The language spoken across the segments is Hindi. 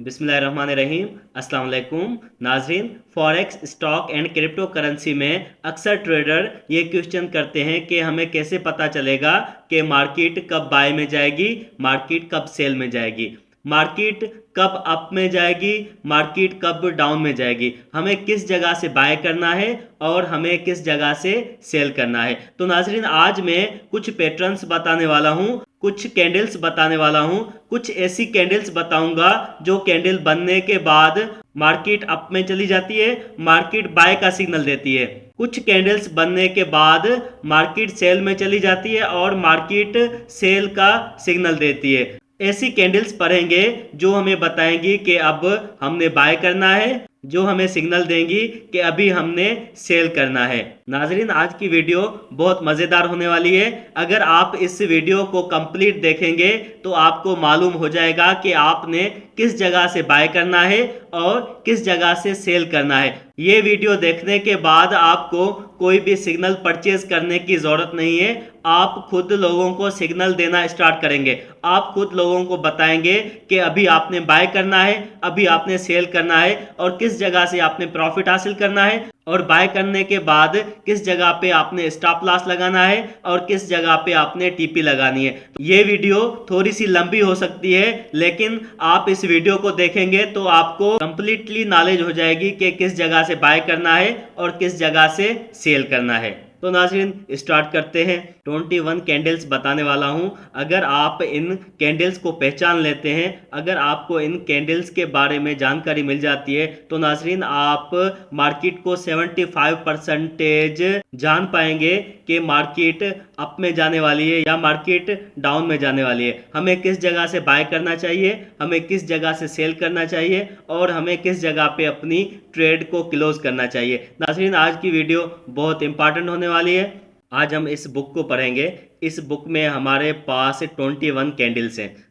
बिस्मिल्लाहिर्रहमानिर्रहीम। अस्सलाम वालेकुम नाजरीन। Forex, stock and crypto currency में अक्सर ट्रेडर ये क्वेश्चन करते हैं कि हमें कैसे पता चलेगा कि मार्केट कब बाय में जाएगी, मार्केट कब सेल में जाएगी, मार्केट कब अप में जाएगी, मार्केट कब डाउन में जाएगी, हमें किस जगह से बाय करना है और हमें किस जगह से सेल करना है। तो नाजरीन, आज मैं कुछ पैटर्न्स बताने वाला हूँ, कुछ कैंडल्स बताने वाला हूँ, कुछ ऐसी कैंडल्स बताऊंगा जो कैंडल बनने के बाद मार्केट अप में चली जाती है, मार्केट बाय का सिग्नल देती है। कुछ कैंडल्स बनने के बाद मार्केट सेल में चली जाती है और मार्केट सेल का सिग्नल देती है। ऐसी कैंडल्स पढ़ेंगे जो हमें बताएंगी कि अब हमने बाय करना है, जो हमें सिग्नल देंगी कि अभी हमने सेल करना है। नाजरीन, आज की वीडियो बहुत मज़ेदार होने वाली है। अगर आप इस वीडियो को कंप्लीट देखेंगे तो आपको मालूम हो जाएगा कि आपने किस जगह से बाय करना है और किस जगह से सेल करना है। ये वीडियो देखने के बाद आपको कोई भी सिग्नल परचेज करने की ज़रूरत नहीं है। आप खुद लोगों को सिग्नल देना स्टार्ट करेंगे। आप खुद लोगों को बताएंगे कि अभी आपने बाय करना है, अभी आपने सेल करना है और किस जगह से आपने प्रॉफिट हासिल करना है, और बाय करने के बाद किस जगह पे आपने स्टॉप लॉस लगाना है और किस जगह पे आपने टीपी लगानी है। ये वीडियो थोड़ी सी लंबी हो सकती है, लेकिन आप इस वीडियो को देखेंगे तो आपको कंप्लीटली नॉलेज हो जाएगी कि किस जगह से बाय करना है और किस जगह से सेल करना है। तो नाज़रीन, स्टार्ट करते हैं। 21 कैंडल्स बताने वाला हूं। अगर आप इन कैंडल्स को पहचान लेते हैं, अगर आपको इन कैंडल्स के बारे में जानकारी मिल जाती है, तो नाज़रीन आप मार्केट को 75% जान पाएंगे कि मार्केट अप में जाने वाली है या मार्केट डाउन में जाने वाली है। हमें किस जगह से बाय करना चाहिए, हमें किस जगह से सेल करना चाहिए और हमें किस जगह पे अपनी ट्रेड को क्लोज करना चाहिए। नाज़रीन, आज की वीडियो बहुत इंपॉर्टेंट होने वाली है। आज हम इस बुक को पढ़ेंगे। इस बुक में हमारे पास 21 कैंडल्स हैं।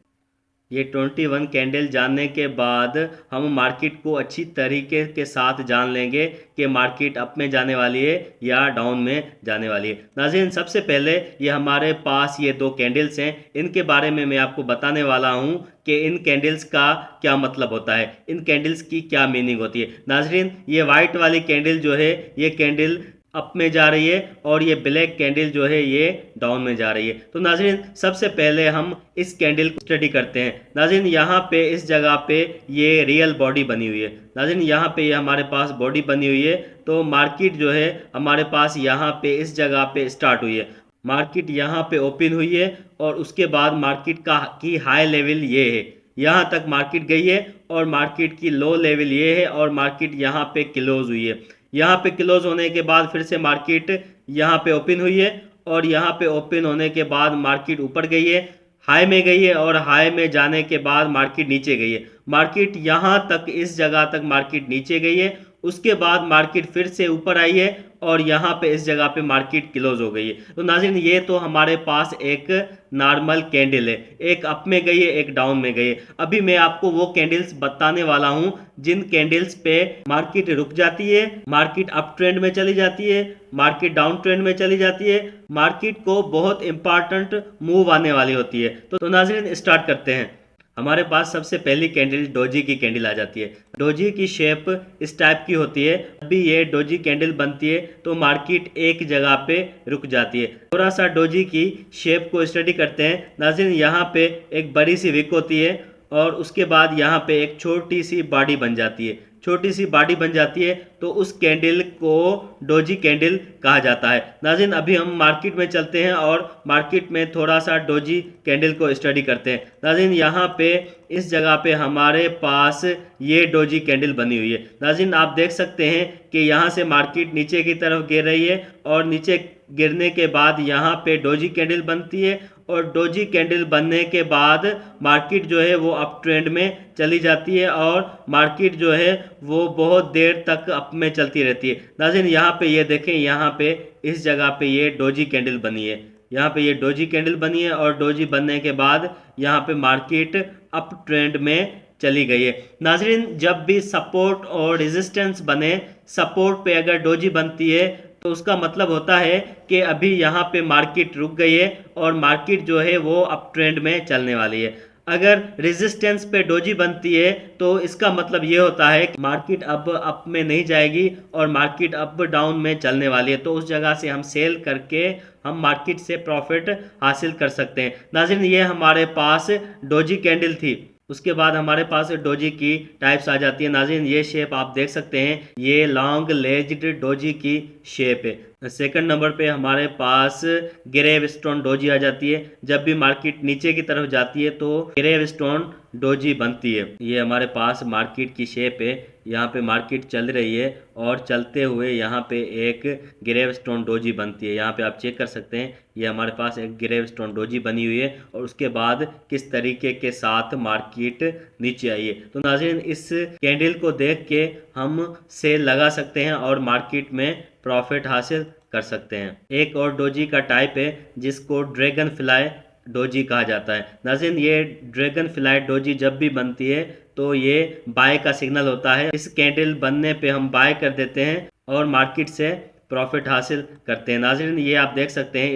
ये 21 कैंडल जानने के बाद हम मार्केट को अच्छी तरीके के साथ जान लेंगे कि मार्केट अप में जाने वाली है या डाउन में जाने वाली है। नाज़रीन, सबसे पहले ये हमारे पास ये दो कैंडल्स हैं, इनके बारे में मैं आपको बताने वाला हूँ कि इन कैंडल्स का क्या मतलब होता है, इन कैंडल्स की क्या मीनिंग होती है। नाज़रीन, ये वाइट वाली कैंडल जो है ये कैंडल अप में जा रही है और ये ब्लैक कैंडल जो है ये डाउन में जा रही है। तो नाज़रीन, सबसे पहले हम इस कैंडल को स्टडी करते हैं। नाज़रीन, यहाँ पे इस जगह पे ये रियल बॉडी बनी हुई है। नाज़रीन, यहाँ पे ये हमारे पास बॉडी बनी हुई है। तो मार्केट जो है हमारे पास यहाँ पे इस जगह पे स्टार्ट हुई है। मार्केट यहाँ पे ओपन हुई है और उसके बाद मार्केट की हाई लेवल ये है, यहाँ तक मार्केट गई है और मार्केट की लो लेवल ये है और मार्केट यहाँ पे क्लोज हुई है। यहाँ पे क्लोज होने के बाद फिर से मार्केट यहाँ पे ओपन हुई है और यहाँ पे ओपन होने के बाद मार्केट ऊपर गई है, हाई में गई है और हाई में जाने के बाद मार्केट नीचे गई है। मार्केट यहाँ तक, इस जगह तक मार्केट नीचे गई है। उसके बाद मार्केट फिर से ऊपर आई है और यहाँ पे इस जगह पे मार्केट क्लोज हो गई है। तो नाज़रीन, ये तो हमारे पास एक नॉर्मल कैंडल है, एक अप में गई है, एक डाउन में गई है। अभी मैं आपको वो कैंडल्स बताने वाला हूँ जिन कैंडल्स पे मार्केट रुक जाती है, मार्केट अप ट्रेंड में चली जाती है, मार्केट डाउन ट्रेंड में चली जाती है, मार्केट को बहुत इंपॉर्टेंट मूव आने वाली होती है। तो नाज़रीन, स्टार्ट करते हैं। हमारे पास सबसे पहली कैंडल डोजी की कैंडल आ जाती है। डोजी की शेप इस टाइप की होती है। अभी ये डोजी कैंडल बनती है तो मार्केट एक जगह पे रुक जाती है। थोड़ा सा डोजी की शेप को स्टडी करते हैं। नाज़रीन, यहाँ पे एक बड़ी सी विक होती है और उसके बाद यहाँ पे एक छोटी सी बॉडी बन जाती है। छोटी सी बॉडी बन जाती है तो उस कैंडल को डोजी कैंडल कहा जाता है। नाज़रीन, अभी हम मार्केट में चलते हैं और मार्केट में थोड़ा सा डोजी कैंडल को स्टडी करते हैं। नाज़रीन, यहाँ पे इस जगह पे हमारे पास ये डोजी कैंडल बनी हुई है। नाज़रीन, आप देख सकते हैं कि यहाँ से मार्केट नीचे की तरफ गिर रही है और नीचे गिरने के बाद यहाँ पे डोजी कैंडल बनती है और डोजी कैंडल बनने के बाद मार्केट जो है वो अप ट्रेंड में चली जाती है और मार्केट जो है वो बहुत देर तक अप में चलती रहती है। नाज़रीन, यहाँ पे ये देखें, यहाँ पे इस जगह पे ये डोजी कैंडल बनी है। यहाँ पे ये डोजी कैंडल बनी है और डोजी बनने के बाद यहाँ पे मार्केट अप ट्रेंड में चली गई है। नाज़रीन, जब भी सपोर्ट और रेजिस्टेंस बने, सपोर्ट पे अगर डोजी बनती है तो उसका मतलब होता है कि अभी यहाँ पे मार्केट रुक गई है और मार्केट जो है वो अप ट्रेंड में चलने वाली है। अगर रेजिस्टेंस पे डोजी बनती है तो इसका मतलब ये होता है कि मार्केट अब अप में नहीं जाएगी और मार्केट अप डाउन में चलने वाली है, तो उस जगह से हम सेल करके हम मार्केट से प्रॉफिट हासिल कर सकते हैं। नाज़रीन, ये हमारे पास डोजी कैंडल थी। उसके बाद हमारे पास डोजी की टाइप्स आ जाती है। नाज़रीन, ये शेप आप देख सकते हैं, ये लॉन्ग लेज्ड डोजी की शेप है। सेकंड नंबर पे हमारे पास ग्रेव स्टोन डोजी आ जाती है। जब भी मार्केट नीचे की तरफ जाती है तो ग्रेव स्टोन डोजी बनती है। ये हमारे पास मार्केट की शेप है। यहाँ पे मार्केट चल रही है और चलते हुए यहाँ पे एक ग्रेव स्टोन डोजी बनती है। यहाँ पे आप चेक कर सकते हैं, ये हमारे पास एक ग्रेव स्टोन डोजी बनी हुई है और उसके बाद किस तरीके के साथ मार्केट नीचे आई है। तो नाज़रीन, इस कैंडल को देख के हम सेल लगा सकते हैं और मार्केट में प्रॉफिट हासिल कर सकते हैं। एक और डोजी का टाइप है जिसको ड्रैगन फ्लाई डोजी कहा जाता है। नाज़रीन, ये ड्रैगन फ्लाई डोजी जब भी बनती है तो ये बाय का सिग्नल होता है। इस कैंडल बनने पे हम बाय कर देते हैं और मार्केट से प्रॉफिट हासिल करते हैं। नाज़रीन, ये आप देख सकते हैं,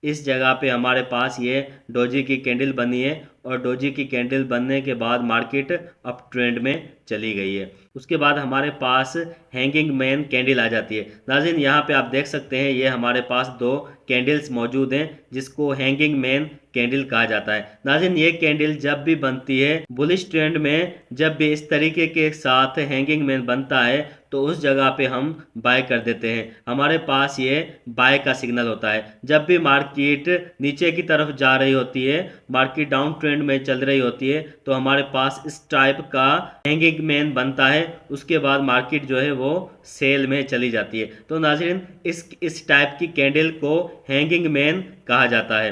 इस जगह पे हमारे पास ये डोजी की कैंडल बनी है और डोजी की कैंडल बनने के बाद मार्केट अप ट्रेंड में चली गई है। उसके बाद हमारे पास हैंगिंग मैन कैंडल आ जाती है। नाज़रीन, यहाँ पे आप देख सकते हैं, ये हमारे पास दो कैंडल्स मौजूद हैं जिसको हैंगिंग मैन कैंडल कहा जाता है। नाज़रीन, ये कैंडल जब भी बनती है बुलिश ट्रेंड में, जब भी इस तरीके के साथ हैंगिंग मैन बनता है तो उस जगह पे हम बाय कर देते हैं। हमारे पास ये बाय का सिग्नल होता है। जब भी मार्केट नीचे की तरफ जा रही होती है, मार्केट डाउन ट्रेंड में चल रही होती है, तो हमारे पास इस टाइप का हैंगिंग मैन बनता है। उसके बाद मार्केट जो है वो सेल में चली जाती है। तो नाज़रीन, इस टाइप की कैंडल को हैंगिंग मैन कहा जाता है।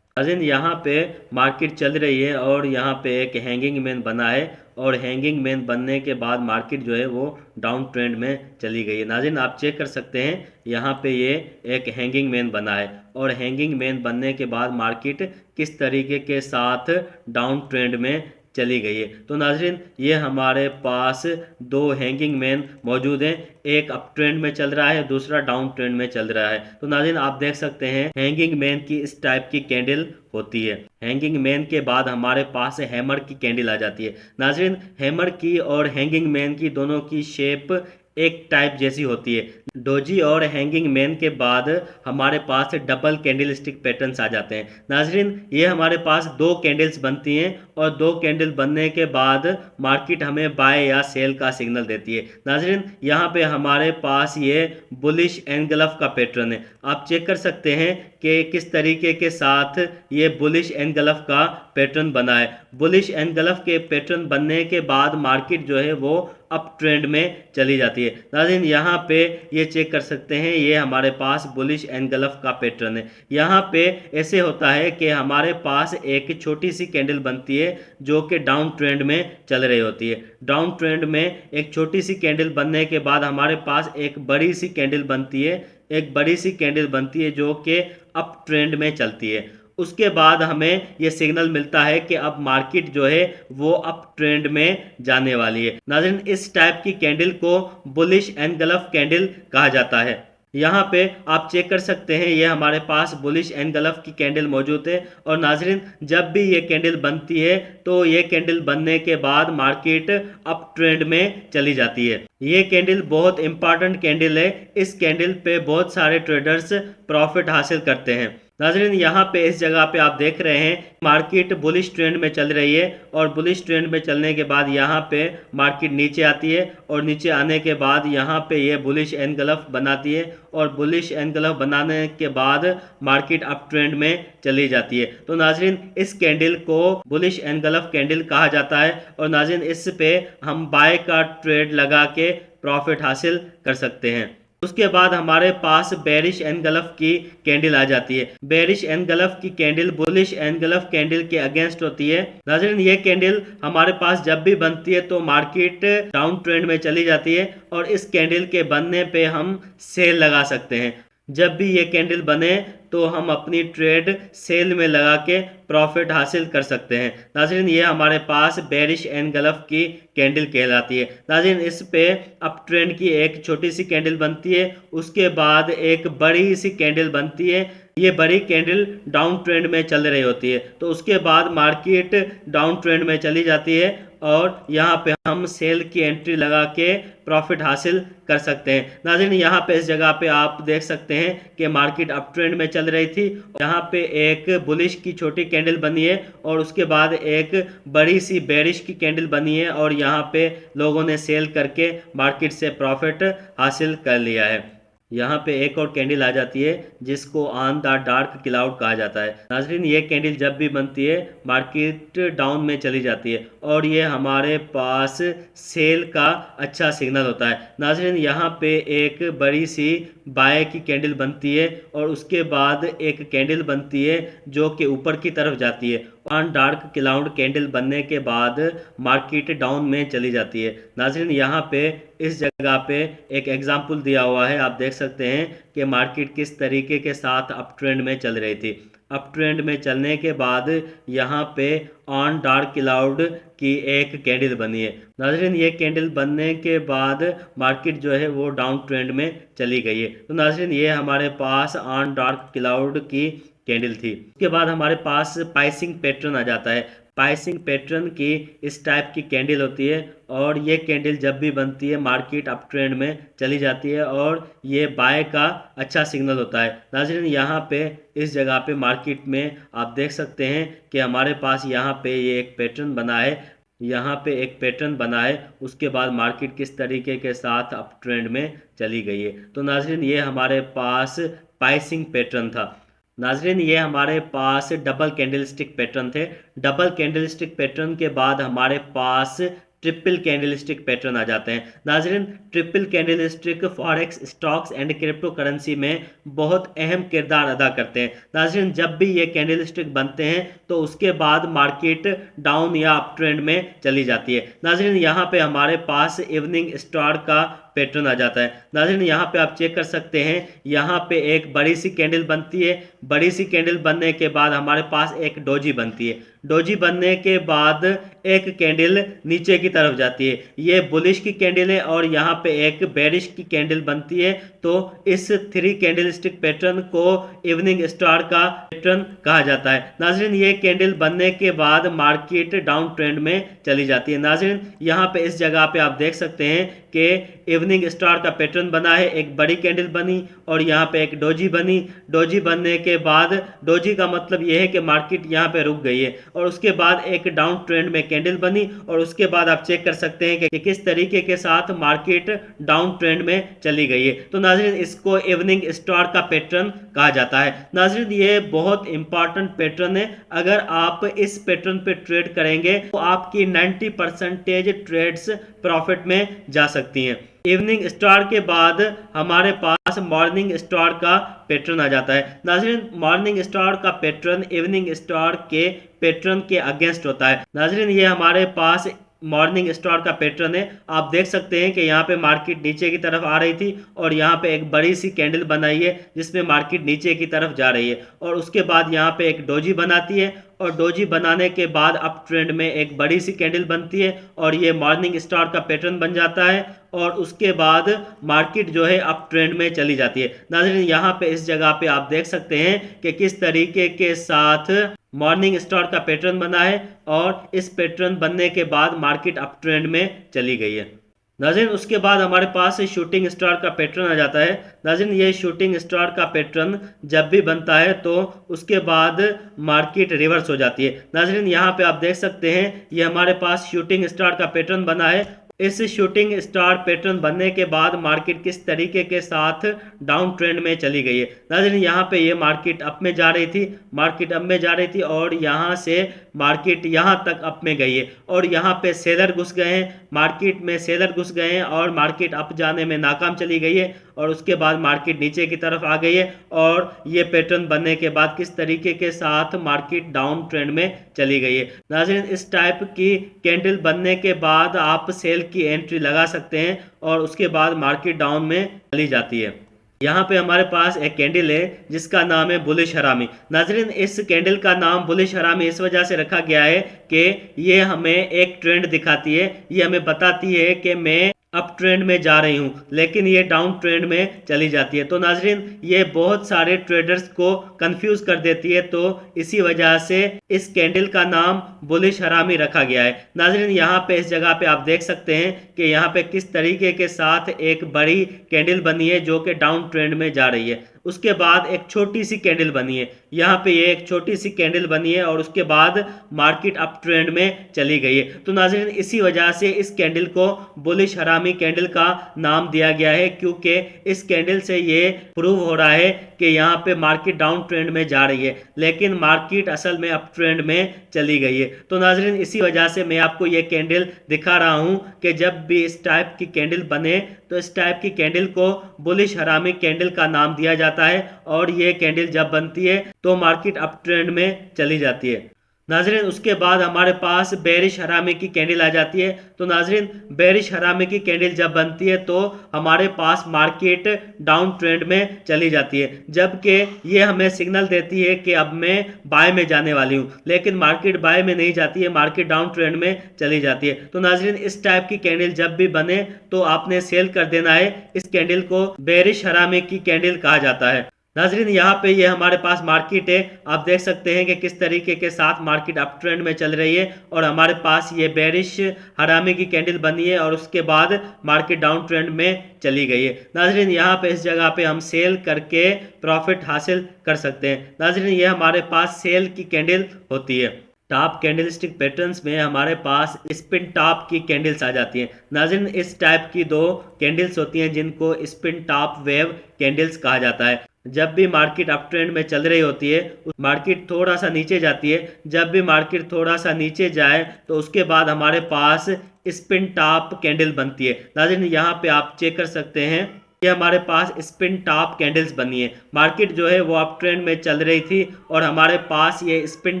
नाज़रीन, यहाँ पे मार्केट चल रही है और यहाँ पे एक हैंगिंग मैन बना है और हैंगिंग मैन बनने के बाद मार्केट जो है वो डाउन ट्रेंड में चली गई है। नाज़रीन, आप चेक कर सकते हैं, यहाँ पे ये एक हैंगिंग मैन बना है और हैंगिंग मैन बनने के बाद मार्केट किस तरीके के साथ डाउन ट्रेंड में चली गई है। तो नाज़रीन, ये हमारे पास दो हैंगिंग मैन मौजूद हैं, एक अप ट्रेंड में चल रहा है, दूसरा डाउन ट्रेंड में चल रहा है। तो नाज़रीन, आप देख सकते हैं, हैंगिंग मैन की इस टाइप की कैंडल होती है। हैंगिंग मैन के बाद हमारे पास हैमर की कैंडल आ जाती है। नाज़रीन, हैमर की और हैंगिंग मैन की दोनों की शेप एक टाइप जैसी होती है। डोजी और हैंगिंग मैन के बाद हमारे पास डबल कैंडल स्टिक पैटर्न्स आ जाते हैं। नाज़रीन, ये हमारे पास दो कैंडल्स बनती हैं और दो कैंडल बनने के बाद मार्केट हमें बाय या सेल का सिग्नल देती है। नाज़रीन, यहाँ पे हमारे पास ये बुलिश एनगल्फ का पैटर्न है। आप चेक कर सकते हैं कि किस तरीके के साथ ये बुलिश एनगल्फ का पैटर्न बना है। बुलिश एनगल्फ के पैटर्न बनने के बाद मार्केट जो है वो अप ट्रेंड में चली जाती है। नाज़रीन, यहाँ पे ये चेक कर सकते हैं, ये हमारे पास बुलिश एनगल्फ का पैटर्न है। यहाँ पे ऐसे होता है कि हमारे पास एक छोटी सी कैंडल बनती है जो कि डाउन ट्रेंड में चल रही होती है। डाउन ट्रेंड में एक छोटी सी कैंडल बनने के बाद हमारे पास एक बड़ी सी कैंडल बनती है, एक बड़ी सी कैंडल बनती है जो कि अप ट्रेंड में चलती है। उसके बाद हमें ये सिग्नल मिलता है कि अब मार्केट जो है वो अप ट्रेंड में जाने वाली है। नाज़रीन, इस टाइप की कैंडल को बुलिश एनगल्फ कैंडल कहा जाता है। यहाँ पे आप चेक कर सकते हैं, ये हमारे पास बुलिश एनगल्फ की कैंडल मौजूद है और नाज़रीन, जब भी ये कैंडल बनती है तो ये कैंडल बनने के बाद मार्केट अप ट्रेंड में चली जाती है। ये कैंडल बहुत इंपॉर्टेंट कैंडल है। इस कैंडल पे बहुत सारे ट्रेडर्स प्रॉफिट हासिल करते हैं। नाज़रीन, यहाँ पे इस जगह पे आप देख रहे हैं, मार्केट बुलिश ट्रेंड में चल रही है और बुलिश ट्रेंड में चलने के बाद यहाँ पे मार्केट नीचे आती है और नीचे आने के बाद यहाँ पे ये बुलिश एनगल्फ बनाती है और बुलिश एनगल्फ बनाने के बाद मार्केट अप ट्रेंड में चली जाती है। तो नाज़रीन, इस कैंडल को बुलिश एनगल्फ कैंडल कहा जाता है और नाज़रीन, इस पे हम बाय का ट्रेड लगा के प्रॉफिट हासिल कर सकते हैं। उसके बाद हमारे पास बेरिश एनगल्फ की कैंडल आ जाती है। बेरिश एनगल्फ की कैंडल बुलिश एनगल्फ कैंडल के अगेंस्ट होती है। नाज़रीन, ये कैंडल हमारे पास जब भी बनती है तो मार्केट डाउन ट्रेंड में चली जाती है और इस कैंडल के बनने पे हम सेल लगा सकते हैं। जब भी ये कैंडल बने तो हम अपनी ट्रेड सेल में लगा के प्रॉफिट हासिल कर सकते हैं। नाज़रीन, ये हमारे पास बेरिश एनगल्फ की कैंडल कहलाती है। नाज़रीन, इस पे अप ट्रेंड की एक छोटी सी कैंडल बनती है, उसके बाद एक बड़ी सी कैंडल बनती है ये बड़ी कैंडल डाउन ट्रेंड में चल रही होती है, तो उसके बाद मार्केट डाउन ट्रेंड में चली जाती है और यहाँ पे हम सेल की एंट्री लगा के प्रॉफिट हासिल कर सकते हैं। नाज़रीन, यहाँ पे इस जगह पे आप देख सकते हैं कि मार्केट अप ट्रेंड में चल रही थी। यहाँ पे एक बुलिश की छोटी कैंडल बनी है और उसके बाद एक बड़ी सी बेरिश की कैंडल बनी है और यहाँ पे लोगों ने सेल करके मार्केट से प्रॉफिट हासिल कर लिया है। यहाँ पे एक और कैंडल आ जाती है जिसको ऑन द डार्क क्लाउड कहा जाता है। नाजरीन, ये कैंडल जब भी बनती है मार्केट डाउन में चली जाती है और ये हमारे पास सेल का अच्छा सिग्नल होता है। नाजरीन, यहाँ पे एक बड़ी सी बाय की कैंडल बनती है और उसके बाद एक कैंडल बनती है जो कि ऊपर की तरफ जाती है। ऑन डार्क क्लाउड कैंडल बनने के बाद मार्केट डाउन में चली जाती है। नाजरीन, यहाँ पे इस जगह पे एक एग्जाम्पल दिया हुआ है, आप देख सकते हैं कि मार्केट किस तरीके के साथ अप ट्रेंड में चल रही थी। अप ट्रेंड में चलने के बाद यहाँ पे ऑन डार्क क्लाउड की एक कैंडल बनी है। नाजरीन, ये कैंडल बनने के बाद मार्केट जो है वो डाउन ट्रेंड में चली गई है। तो नाजरीन, ये हमारे पास ऑन डार्क क्लाउड की कैंडल थी। उसके बाद हमारे पास प्राइसिंग पैटर्न आ जाता है। प्राइसिंग पैटर्न की इस टाइप की कैंडल होती है और ये कैंडल जब भी बनती है मार्केट अप ट्रेंड में चली जाती है और ये बाय का अच्छा सिग्नल होता है। नाज़रीन, यहाँ पे इस जगह पे मार्केट में आप देख सकते हैं कि हमारे पास यहाँ पे ये एक पैटर्न बना है। यहाँ पे एक पैटर्न बना है, उसके बाद मार्केट किस तरीके के साथ अप ट्रेंड में चली गई है। तो नाज़रीन, ये हमारे पास प्राइसिंग पैटर्न था। नाजरीन, ये हमारे पास डबल कैंडलस्टिक पैटर्न थे। डबल कैंडलस्टिक पैटर्न के बाद हमारे पास ट्रिपल कैंडलस्टिक पैटर्न आ जाते हैं। नाजरीन, triple candlestick forex, stocks and crypto currency में बहुत अहम किरदार अदा करते हैं। नाजरीन, जब भी ये कैंडलस्टिक बनते हैं तो उसके बाद मार्केट डाउन या अप ट्रेंड में चली जाती है। नाजरीन, यहाँ पे हमारे पास इवनिंग स्टार का पैटर्न आ जाता है। नाज़रीन, यहाँ पे आप चेक कर सकते हैं, यहाँ पे एक बड़ी सी कैंडल बनती है। बड़ी सी कैंडल बनने के बाद हमारे पास एक डोजी बनती है। डोजी बनने के बाद एक कैंडल नीचे की तरफ जाती है। ये बुलिश की कैंडल है और यहाँ पे एक बेरिश की कैंडल बनती है। तो इस थ्री कैंडलस्टिक पैटर्न को इवनिंग स्टार का पैटर्न कहा जाता है। नाज़रीन, ये कैंडल बनने के बाद मार्केट डाउन ट्रेंड में चली जाती है। नाज़रीन, यहाँ पे इस जगह पे आप देख सकते हैं कि इवनिंग स्टार का पैटर्न बना है, एक बड़ी कैंडल बनी और यहाँ पे एक डोजी बनी। डोजी बनने के बाद, डोजी का मतलब यह है कि मार्केट यहाँ पे रुक गई है और उसके बाद एक डाउन ट्रेंड में कैंडल बनी और उसके बाद आप चेक कर सकते हैं कि किस तरीके के साथ मार्केट डाउन ट्रेंड में चली गई है। तो नाज़रीन, इसको इवनिंग स्टार का पैटर्न कहा जाता है। नाज़रीन, ये बहुत इंपॉर्टेंट पैटर्न है। अगर आप इस पैटर्न पे ट्रेड करेंगे तो आपकी 90% ट्रेड्स प्रॉफिट में जा सकती हैं। इवनिंग स्टार के बाद हमारे पास मॉर्निंग स्टार का पैटर्न आ जाता है। नाज़रीन, मॉर्निंग स्टार का पैटर्न इवनिंग स्टार के पैटर्न के अगेंस्ट होता है। नाज़रीन, ये हमारे पास मॉर्निंग स्टार का पैटर्न है। आप देख सकते हैं कि यहाँ पे मार्केट नीचे की तरफ आ रही थी और यहाँ पे एक बड़ी सी कैंडल बनाई है जिसमें मार्केट नीचे की तरफ जा रही है और उसके बाद यहाँ पे एक डोजी बनाती है और डोजी बनाने के बाद अप ट्रेंड में एक बड़ी सी कैंडल बनती है और ये मॉर्निंग स्टार का पैटर्न बन जाता है और उसके बाद मार्केट जो है अप ट्रेंड में चली जाती है। नाज़रीन, यहाँ पे इस जगह पे आप देख सकते हैं कि किस तरीके के साथ मॉर्निंग स्टार का पैटर्न बना है और इस पैटर्न बनने के बाद मार्केट अप ट्रेंड में चली गई है। नाज़रीन, उसके बाद हमारे पास शूटिंग स्टार का पैटर्न आ जाता है। नाज़रीन, ये शूटिंग स्टार का पैटर्न जब भी बनता है तो उसके बाद मार्केट रिवर्स हो जाती है। नाज़रीन, यहाँ पे आप देख सकते हैं ये हमारे पास शूटिंग स्टार का पैटर्न बना है। इस शूटिंग स्टार पैटर्न बनने के बाद मार्केट किस तरीके के साथ डाउन ट्रेंड में चली गई है। नाज़रीन, यहाँ पे ये मार्केट अप में जा रही थी, मार्केट अप में जा रही थी और यहाँ से मार्केट यहाँ तक अप में गई है और यहाँ पे सेलर घुस गए हैं, मार्केट में सेलर घुस गए हैं और मार्केट अप जाने में नाकाम चली गई है और उसके बाद मार्केट नीचे की तरफ आ गई है और ये पैटर्न बनने के बाद किस तरीके के साथ मार्केट डाउन ट्रेंड में चली गई है। नाज़रीन, इस टाइप की कैंडल बनने के बाद आप सेल की एंट्री लगा सकते हैं और उसके बाद मार्केट डाउन में चली जाती है। यहाँ पे हमारे पास एक कैंडल है जिसका नाम है बुलिश हरामी। नाजरीन, इस कैंडल का नाम बुलिश हरामी इस वजह से रखा गया है कि ये हमें एक ट्रेंड दिखाती है। ये हमें बताती है कि मैं अप ट्रेंड में जा रही हूँ, लेकिन ये डाउन ट्रेंड में चली जाती है। तो नाजरीन, ये बहुत सारे ट्रेडर्स को कंफ्यूज कर देती है, तो इसी वजह से इस कैंडल का नाम बुलिश हरामी रखा गया है। नाजरीन, यहाँ पे इस जगह पे आप देख सकते हैं कि यहाँ पे किस तरीके के साथ एक बड़ी कैंडल बनी है जो कि डाउन ट्रेंड में जा रही है। उसके बाद एक छोटी सी कैंडल बनी है, यहाँ पे ये एक छोटी सी कैंडल बनी है और उसके बाद मार्केट अप ट्रेंड में चली गई है। तो नाज़रीन, इसी वजह से इस कैंडल को बुलिश हरामी कैंडल का नाम दिया गया है, क्योंकि इस कैंडल से ये प्रूव हो रहा है कि यहाँ पे मार्केट डाउन ट्रेंड में जा रही है, लेकिन मार्केट असल में अप ट्रेंड में चली गई है। तो नाज़रीन, इसी वजह से मैं आपको ये कैंडल दिखा रहा हूँ कि जब भी इस टाइप की कैंडल बने तो इस टाइप की कैंडल को बुलिश हरामी कैंडल का नाम दिया जाता है, और ये कैंडल जब बनती है तो मार्केट अप ट्रेंड में चली जाती है। नाजरीन, उसके बाद हमारे पास बेरिश हरामी की कैंडल आ जाती है। तो नाजरीन, बेरिश हरामी की कैंडल जब बनती है तो हमारे पास मार्केट डाउन ट्रेंड में चली जाती है, जबकि ये हमें सिग्नल देती है कि अब मैं बाय में जाने वाली हूँ, लेकिन मार्केट बाय में नहीं जाती है, मार्केट डाउन ट्रेंड में चली जाती है। तो नाजरीन, इस टाइप की कैंडल जब भी बने तो आपने सेल कर देना है। इस कैंडल को बेरिश हरामी की कैंडल कहा जाता है। नाजरीन, यहाँ पे ये हमारे पास मार्केट है, आप देख सकते हैं कि किस तरीके के साथ मार्केट अप ट्रेंड में चल रही है, और हमारे पास ये बेरिश हरामी की कैंडल बनी है और उसके बाद मार्केट डाउन ट्रेंड में चली गई है। नाजरीन, यहाँ पे इस जगह पे हम सेल करके प्रॉफिट हासिल कर सकते हैं। नाजरीन, ये हमारे पास सेल की कैंडल होती है। टॉप कैंडलस्टिक पैटर्न्स में हमारे पास स्पिन टॉप की कैंडल्स आ जाती हैं। नाज़रीन, इस टाइप की दो कैंडल्स होती हैं जिनको स्पिन टॉप वेव कैंडल्स कहा जाता है। जब भी मार्केट अप ट्रेंड में चल रही होती है, मार्केट थोड़ा सा नीचे जाती है, जब भी मार्केट थोड़ा सा नीचे जाए तो उसके बाद हमारे पास स्पिन टॉप कैंडल बनती है। नाज़रीन, यहाँ पे आप चेक कर सकते हैं, ये हमारे पास स्पिन टॉप कैंडल्स बनी है। मार्केट जो है वो अप ट्रेंड में चल रही थी और हमारे पास ये स्पिन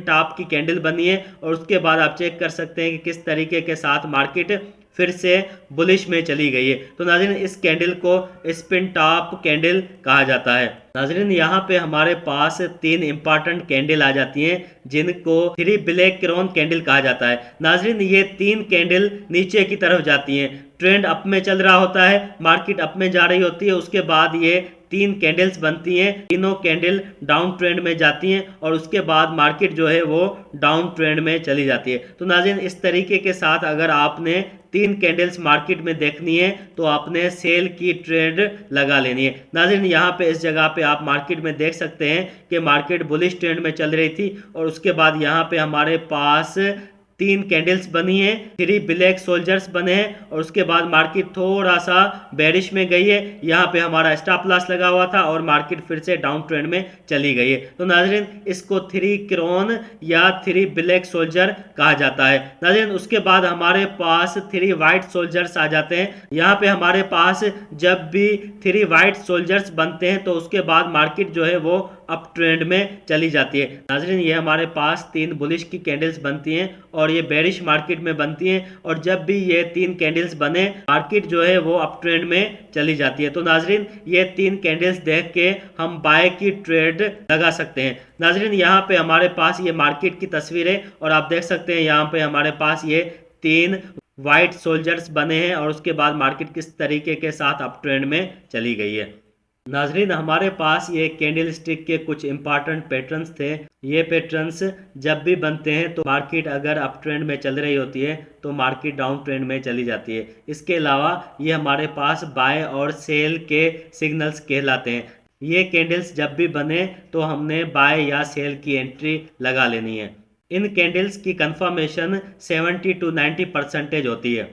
टॉप की कैंडल बनी है, और उसके बाद आप चेक कर सकते हैं कि किस तरीके के साथ मार्केट फिर से बुलिश में चली गई है। तो नाज़रीन, इस कैंडल को स्पिन टॉप कैंडल कहा जाता है। नाज़रीन, यहाँ पे हमारे पास 3 इंपॉर्टेंट कैंडल आ जाती हैं जिनको 3 ब्लैक क्राउन कैंडल कहा जाता है। नाज़रीन, ये 3 कैंडल नीचे की तरफ जाती हैं, ट्रेंड अप में चल रहा होता है, मार्केट अप में जा रही होती है, उसके बाद ये 3 कैंडल्स बनती हैं, तीनों कैंडल डाउन ट्रेंड में जाती हैं और उसके बाद मार्केट जो है वो डाउन ट्रेंड में चली जाती है। तो नाज़रीन, इस तरीके के साथ अगर आपने 3 कैंडल्स मार्केट में देखनी है तो आपने सेल की ट्रेड लगा लेनी है। नाज़रीन, यहाँ पे इस जगह पे आप मार्केट में देख सकते हैं कि मार्केट बुलिश ट्रेंड में चल रही थी और उसके बाद यहाँ पे हमारे पास 3 कैंडल्स बनी है, 3 ब्लैक सोल्जर्स बने हैं और उसके बाद मार्केट थोड़ा सा बेरिश में गई है। यहाँ पे हमारा स्टॉप लॉस लगा हुआ था और मार्केट फिर से डाउन ट्रेंड में चली गई है। तो नाज़रीन, इसको 3 क्रोन या 3 ब्लैक सोल्जर कहा जाता है। नाज़रीन, उसके बाद हमारे पास 3 वाइट सोल्जर्स आ जाते हैं। यहाँ पे हमारे पास जब भी 3 वाइट सोल्जर्स बनते हैं तो उसके बाद मार्केट जो है वो अप ट्रेंड में चली जाती है। नाज़रीन, ये हमारे पास 3 बुलिश की कैंडल्स बनती हैं और ये बेरिश मार्केट में बनती हैं, और जब भी ये 3 कैंडल्स बने मार्केट जो है वो अप ट्रेंड में चली जाती है। तो नाज़रीन, ये 3 कैंडल्स देख के हम बाय की ट्रेड लगा सकते हैं। नाज़रीन, यहाँ पे हमारे पास ये मार्केट की तस्वीर है और आप देख सकते हैं यहाँ पे हमारे पास ये 3 वाइट सोल्जर्स बने हैं और उसके बाद मार्केट किस तरीके के साथ अप ट्रेंड में चली गई है। नाजरीन, हमारे पास ये कैंडल स्टिक के कुछ इंपॉर्टेंट पैटर्न्स थे। ये पैटर्न्स जब भी बनते हैं तो मार्केट अगर अप ट्रेंड में चल रही होती है तो मार्केट डाउन ट्रेंड में चली जाती है। इसके अलावा ये हमारे पास बाय और सेल के सिग्नल्स कहलाते हैं। ये कैंडल्स जब भी बने तो हमने बाय या सेल की एंट्री लगा लेनी है। इन कैंडल्स की कंफर्मेशन 70 to 90% होती है।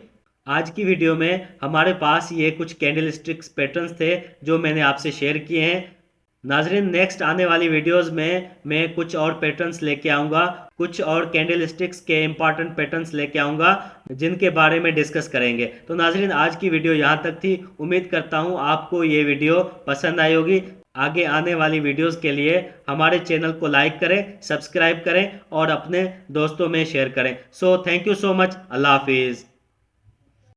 आज की वीडियो में हमारे पास ये कुछ कैंडल स्टिक्स पैटर्न्स थे जो मैंने आपसे शेयर किए हैं। नाजरीन, नेक्स्ट आने वाली वीडियोस में मैं कुछ और पैटर्न्स लेके आऊँगा, कुछ और कैंडल स्टिक्स के इंपॉर्टेंट पैटर्न्स लेके आऊँगा जिनके बारे में डिस्कस करेंगे। तो नाजरीन, आज की वीडियो यहाँ तक थी। उम्मीद करता हूँ आपको ये वीडियो पसंद आई होगी। आगे आने वाली वीडियोस के लिए हमारे चैनल को लाइक करें, सब्सक्राइब करें और अपने दोस्तों में शेयर करें। So thank you so much. अल्लाह हाफिज़।